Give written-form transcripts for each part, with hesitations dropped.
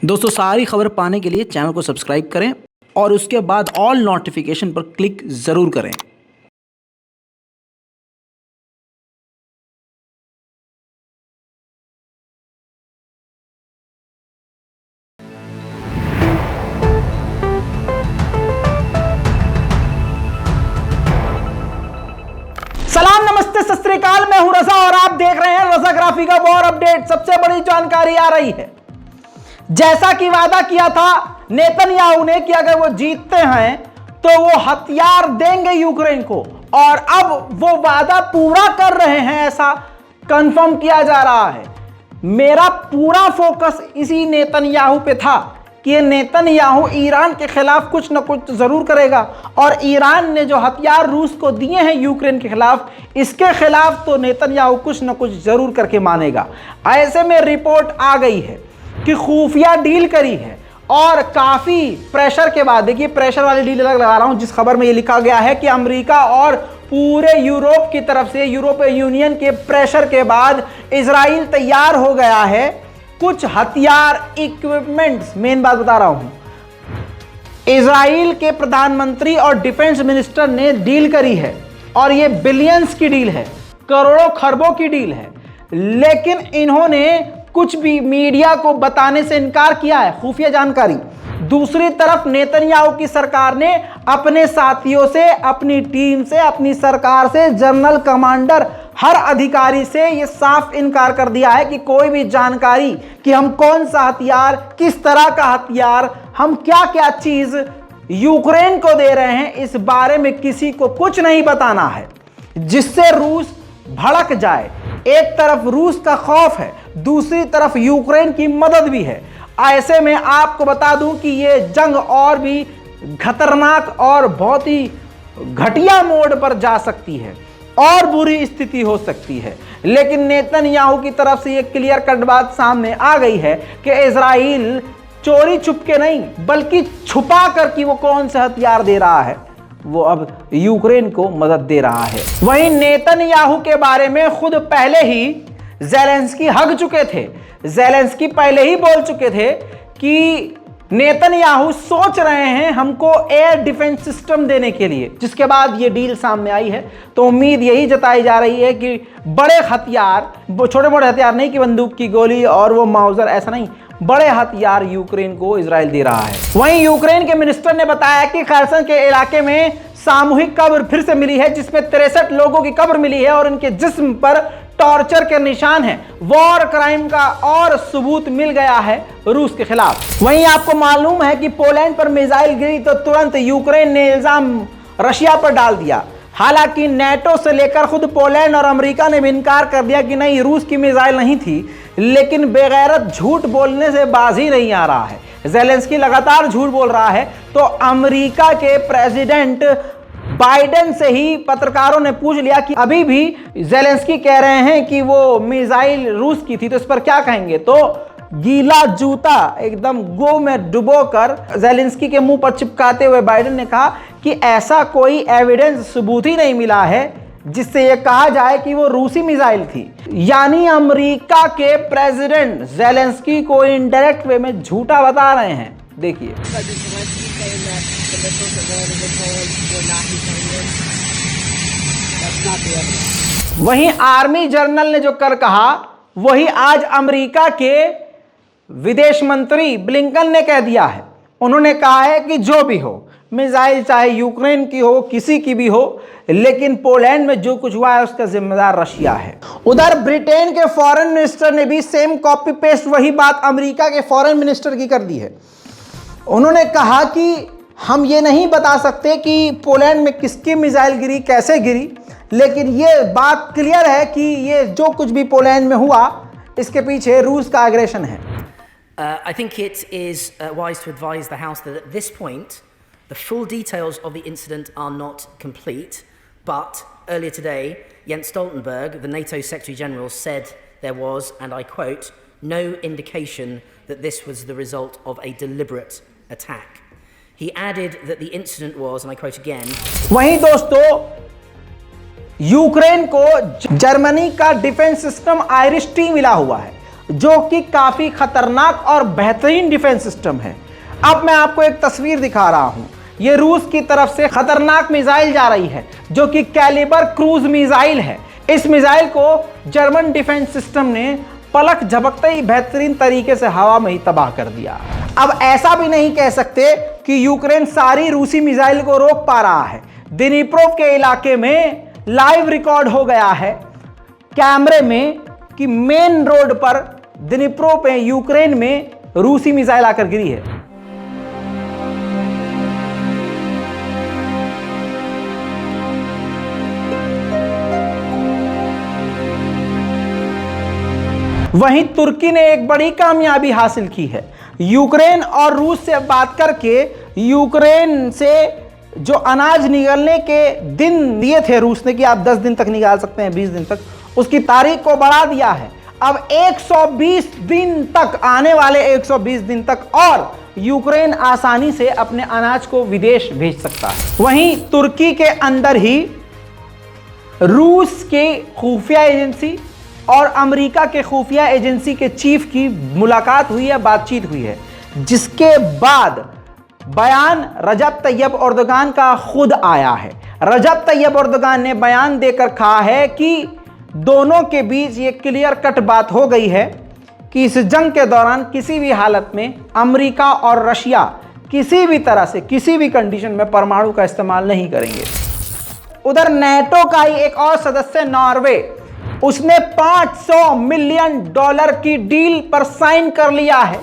दोस्तों सारी खबर पाने के लिए चैनल को सब्सक्राइब करें और उसके बाद ऑल नोटिफिकेशन पर क्लिक ज़रूर करें। सलाम, नमस्ते, सत श्री अकाल। मैं हूं रजा और आप देख रहे हैं रजा ग्राफी का वॉर अपडेट। सबसे बड़ी जानकारी आ रही है, जैसा कि वादा किया था नेतन्याहू ने कि अगर वो जीतते हैं तो वो हथियार देंगे यूक्रेन को, और अब वो वादा पूरा कर रहे हैं ऐसा कंफर्म किया जा रहा है। मेरा पूरा फोकस इसी नेतन्याहू पे था कि ये नेतन्याहू ईरान के खिलाफ कुछ न कुछ जरूर करेगा, और ईरान ने जो हथियार रूस को दिए हैं यूक्रेन के खिलाफ, इसके खिलाफ तो नेतन्याहू कुछ न कुछ जरूर करके मानेगा। ऐसे में रिपोर्ट आ गई है कि खुफिया डील करी है, और काफी प्रेशर के बाद, देखिए प्रेशर वाली डील अलग लगा रहा हूं, जिस खबर में ये लिखा गया है कि अमेरिका और पूरे यूरोप की तरफ से, यूरोपीय यूनियन के प्रेशर के बाद इजराइल तैयार हो गया है कुछ हथियार इक्विपमेंट्स। मेन बात बता रहा हूं, इजराइल के प्रधानमंत्री और डिफेंस मिनिस्टर ने डील करी है, और ये बिलियंस की डील है, करोड़ों खरबों की डील है, लेकिन इन्होंने कुछ भी मीडिया को बताने से इनकार किया है, खुफिया जानकारी। दूसरी तरफ नेतन्याहू की सरकार ने अपने साथियों से, अपनी टीम से, अपनी सरकार से, जनरल कमांडर, हर अधिकारी से ये साफ इनकार कर दिया है कि कोई भी जानकारी कि हम कौन सा हथियार, किस तरह का हथियार, हम क्या क्या चीज यूक्रेन को दे रहे हैं, इस बारे में किसी को कुछ नहीं बताना है, जिससे रूस भड़क जाए। एक तरफ रूस का खौफ है, दूसरी तरफ यूक्रेन की मदद भी है। ऐसे में आपको बता दूं कि ये जंग और भी खतरनाक और बहुत ही घटिया मोड पर जा सकती है, और बुरी स्थिति हो सकती है। लेकिन नेतन्याहू की तरफ से ये क्लियर कट बात सामने आ गई है कि इजराइल चोरी छुपके नहीं, बल्कि छुपा कर कि वो कौन सा हथियार दे रहा है, वो अब यूक्रेन को मदद दे रहा है। वहीं नेतन्याहू के बारे में खुद पहले ही ज़ेलेंस्की हग चुके थे। ज़ेलेंस्की पहले ही बोल चुके थे कि नेतन्याहू सोच रहे हैं हमको एयर डिफेंस सिस्टम देने के लिए, जिसके बाद ये डील सामने आई है। तो उम्मीद यही जताई जा रही है कि बड़े हथियार, छोटे मोटे हथियार नहीं कि बंदूक की गोली और वो माउजर, ऐसा नहीं, बड़े हथियार यूक्रेन को इजराइल दे रहा है। वहीं यूक्रेन के मिनिस्टर ने बताया कि खरसन के इलाके में सामूहिक कब्र फिर से मिली है, जिसमें 63 लोगों की कब्र मिली है, और उनके जिस्म पर टॉर्चर के निशान हैं। वॉर क्राइम का और सबूत मिल गया है रूस के खिलाफ। वहीं आपको मालूम है कि पोलैंड पर मिसाइल गिरी तो तुरंत यूक्रेन ने इल्जाम रशिया पर डाल दिया। हालांकि नेटो से लेकर खुद पोलैंड और अमेरिका ने भी इनकार कर दिया कि नहीं, रूस की मिसाइल नहीं थी, लेकिन बेगैरत झूठ बोलने से बाज ही नहीं आ रहा है। ज़ेलेंस्की लगातार झूठ बोल रहा है। तो अमेरिका के प्रेसिडेंट बाइडेन से ही पत्रकारों ने पूछ लिया कि अभी भी ज़ेलेंस्की कह रहे हैं कि वो मिसाइल रूस की थी, तो इस पर क्या कहेंगे। तो गीला जूता एकदम गो में डुबोकर ज़ेलेंस्की के मुंह पर चिपकाते हुए बाइडेन ने कहा कि ऐसा कोई एविडेंस, सबूत ही नहीं मिला है जिससे यह कहा जाए कि वो रूसी मिसाइल थी। यानी अमेरिका के प्रेसिडेंट ज़ेलेंस्की को इनडायरेक्ट वे में झूठा बता रहे हैं। देखिए, वहीं आर्मी जनरल ने जो कर कहा, वही आज अमेरिका के विदेश मंत्री ब्लिंकन ने कह दिया है। उन्होंने कहा है कि जो भी हो, मिसाइल चाहे यूक्रेन की हो, किसी की भी हो, लेकिन पोलैंड में जो कुछ हुआ है उसका जिम्मेदार रशिया है। उधर ब्रिटेन के फॉरेन मिनिस्टर ने भी सेम कॉपी पेस्ट वही बात अमेरिका के फॉरेन मिनिस्टर की कर दी है। उन्होंने कहा कि हम ये नहीं बता सकते कि पोलैंड में किसकी मिसाइल गिरी, कैसे गिरी, लेकिन ये बात क्लियर है कि ये जो कुछ भी पोलैंड में हुआ, इसके पीछे रूस का एग्रेशन है। I think it is wise to advise the House that at this point, the full details of the incident are not complete, but earlier today, Jens Stoltenberg, the NATO Secretary General, said there was, and I quote, no indication that this was the result of a deliberate attack. He added that the incident was, and I quote again, वहीं दोस्तों, Ukraine को Germany का defence system Irish T मिला हुआ है। जो कि काफी खतरनाक और बेहतरीन डिफेंस सिस्टम है। अब मैं आपको एक तस्वीर दिखा रहा हूं। यह रूस की तरफ से खतरनाक मिसाइल जा रही है जो कि कैलिबर क्रूज मिसाइल है। इस मिसाइल को जर्मन डिफेंस सिस्टम ने पलक झपकते ही बेहतरीन तरीके से हवा में ही तबाह कर दिया। अब ऐसा भी नहीं कह सकते कि यूक्रेन सारी रूसी मिसाइल को रोक पा रहा है। दिनीप्रो के इलाके में लाइव रिकॉर्ड हो गया है कैमरे में कि मेन रोड पर दिनीप्रो पे यूक्रेन में रूसी मिसाइल आकर गिरी है। वहीं तुर्की ने एक बड़ी कामयाबी हासिल की है। यूक्रेन और रूस से बात करके यूक्रेन से जो अनाज निकलने के दिन दिए थे रूस ने कि आप 10 दिन तक निकाल सकते हैं, 20 दिन तक, उसकी तारीख को बढ़ा दिया है। अब 120 दिन तक, आने वाले 120 दिन तक और यूक्रेन आसानी से अपने अनाज को विदेश भेज सकता है। वहीं तुर्की के अंदर ही रूस के खुफिया एजेंसी और अमेरिका के खुफिया एजेंसी के चीफ की मुलाकात हुई है, बातचीत हुई है, जिसके बाद बयान रजब तैयब एर्दोगान का खुद आया है। रजब तैयब एर्दोगान ने बयान देकर कहा है कि दोनों के बीच ये क्लियर कट बात हो गई है कि इस जंग के दौरान किसी भी हालत में अमेरिका और रशिया किसी भी तरह से, किसी भी कंडीशन में परमाणु का इस्तेमाल नहीं करेंगे। उधर नेटो का ही एक और सदस्य नॉर्वे, उसने $500 मिलियन की डील पर साइन कर लिया है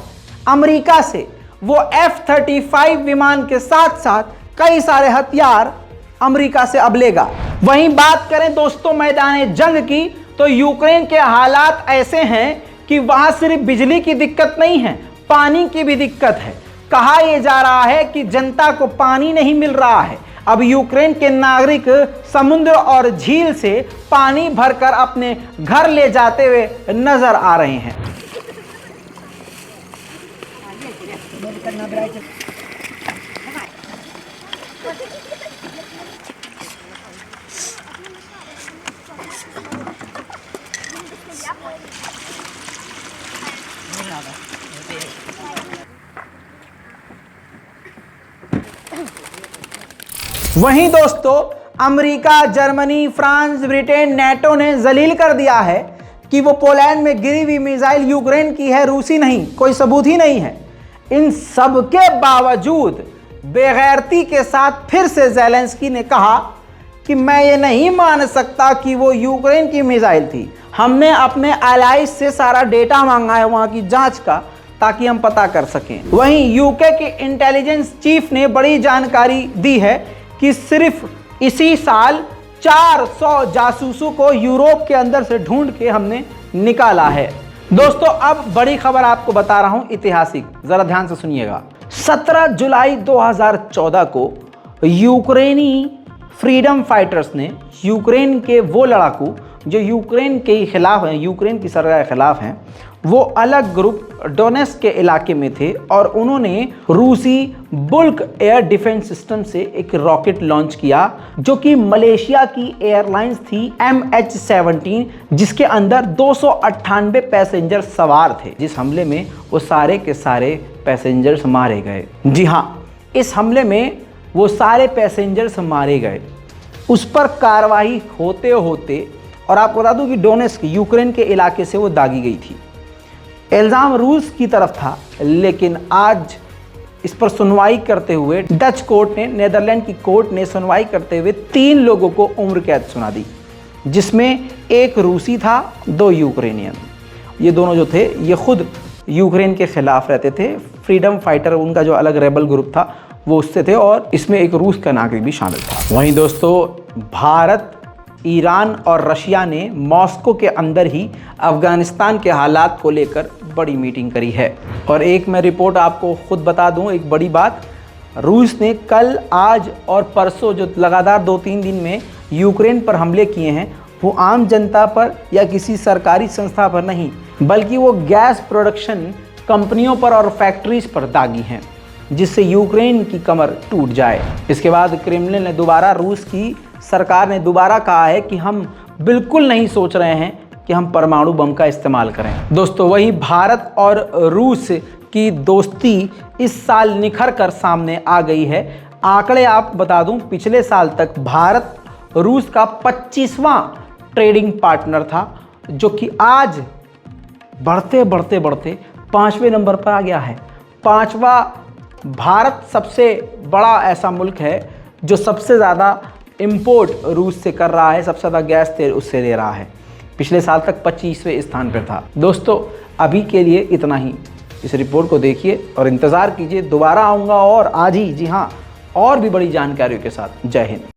अमेरिका से। वो F-35 विमान के साथ साथ कई सारे हथियार अमेरिका से अब लेगा। वहीं बात करें दोस्तों मैदान जंग की, तो यूक्रेन के हालात ऐसे हैं कि वहां सिर्फ बिजली की दिक्कत नहीं है, पानी की भी दिक्कत है। कहा यह जा रहा है कि जनता को पानी नहीं मिल रहा है। अब यूक्रेन के नागरिक समुद्र और झील से पानी भरकर अपने घर ले जाते हुए नजर आ रहे हैं। वहीं दोस्तों America, Germany, France, Britain, NATO ने जलील कर दिया है कि वो पोलैंड में गिरी हुई मिसाइल यूक्रेन की है, रूसी नहीं, कोई सबूत ही नहीं है। इन सब के बावजूद बेगैरती के साथ फिर से ज़ेलेंस्की ने कहा कि मैं ये नहीं मान सकता कि वो यूक्रेन की मिसाइल थी। हमने अपने एलाइज से सारा डेटा मांगा है वहाँ की जांच का, ताकि हम पता कर सकें। वहीं यूके के इंटेलिजेंस चीफ ने बड़ी जानकारी दी है कि सिर्फ इसी साल 400 जासूसों को यूरोप के अंदर से ढूंढ के हमने निकाला है। दोस्तों अब बड़ी खबर आपको बता रहा हूं, ऐतिहासिक, जरा ध्यान से सुनिएगा। 17 जुलाई 2014 को यूक्रेनी फ्रीडम फाइटर्स ने, यूक्रेन के वो लड़ाकू जो यूक्रेन के खिलाफ हैं, यूक्रेन की सरकार के खिलाफ हैं, वो अलग ग्रुप डोनेट्स्क के इलाके में थे और उन्होंने रूसी बुल्क एयर डिफेंस सिस्टम से एक रॉकेट लॉन्च किया जो कि मलेशिया की एयरलाइंस थी MH17, जिसके अंदर 298 पैसेंजर सवार थे। जिस हमले में वो सारे के सारे पैसेंजर्स मारे गए। जी हाँ, इस हमले में वो सारे पैसेंजर्स मारे गए। उस पर कार्रवाई होते होते, और आपको बता दूं कि डोनेट्स्क यूक्रेन के इलाके से वो दागी गई थी। इल्ज़ाम रूस की तरफ था, लेकिन आज इस पर सुनवाई करते हुए डच कोर्ट ने, नीदरलैंड की कोर्ट ने सुनवाई करते हुए 3 लोगों को उम्र कैद सुना दी, जिसमें एक रूसी था, 2 यूक्रेनियन। ये दोनों जो थे ये खुद यूक्रेन के खिलाफ रहते थे। फ्रीडम फाइटर, उनका जो अलग रेबल ग्रुप था वो उससे थे, और इसमें एक रूस का नागरिक भी शामिल था। वहीं दोस्तों भारत, ईरान और रशिया ने मॉस्को के अंदर ही अफगानिस्तान के हालात को लेकर बड़ी मीटिंग करी है। और एक मैं रिपोर्ट आपको खुद बता दूं, एक बड़ी बात, रूस ने कल, आज और परसों जो लगातार 2-3 दिन में यूक्रेन पर हमले किए हैं, वो आम जनता पर या किसी सरकारी संस्था पर नहीं, बल्कि वो गैस प्रोडक्शन कंपनियों पर और फैक्ट्रीज पर दागी हैं, जिससे यूक्रेन की कमर टूट जाए। इसके बाद क्रेमलिन ने दोबारा, रूस की सरकार ने दोबारा कहा है कि हम बिल्कुल नहीं सोच रहे हैं कि हम परमाणु बम का इस्तेमाल करें। दोस्तों, वही भारत और रूस की दोस्ती इस साल निखर कर सामने आ गई है। आंकड़े आप बता दूं, पिछले साल तक भारत रूस का 25वां ट्रेडिंग पार्टनर था, जो कि आज बढ़ते बढ़ते बढ़ते 5वें नंबर पर आ गया है। 5वां भारत सबसे बड़ा ऐसा मुल्क है जो सबसे ज़्यादा इंपोर्ट रूस से कर रहा है, सबसे ज़्यादा गैस तेल उससे ले रहा है। पिछले साल तक 25वें स्थान पर था। दोस्तों, अभी के लिए इतना ही। इस रिपोर्ट को देखिए और इंतज़ार कीजिए, दोबारा आऊँगा और आज ही, जी हाँ, और भी बड़ी जानकारियों के साथ। जय हिंद।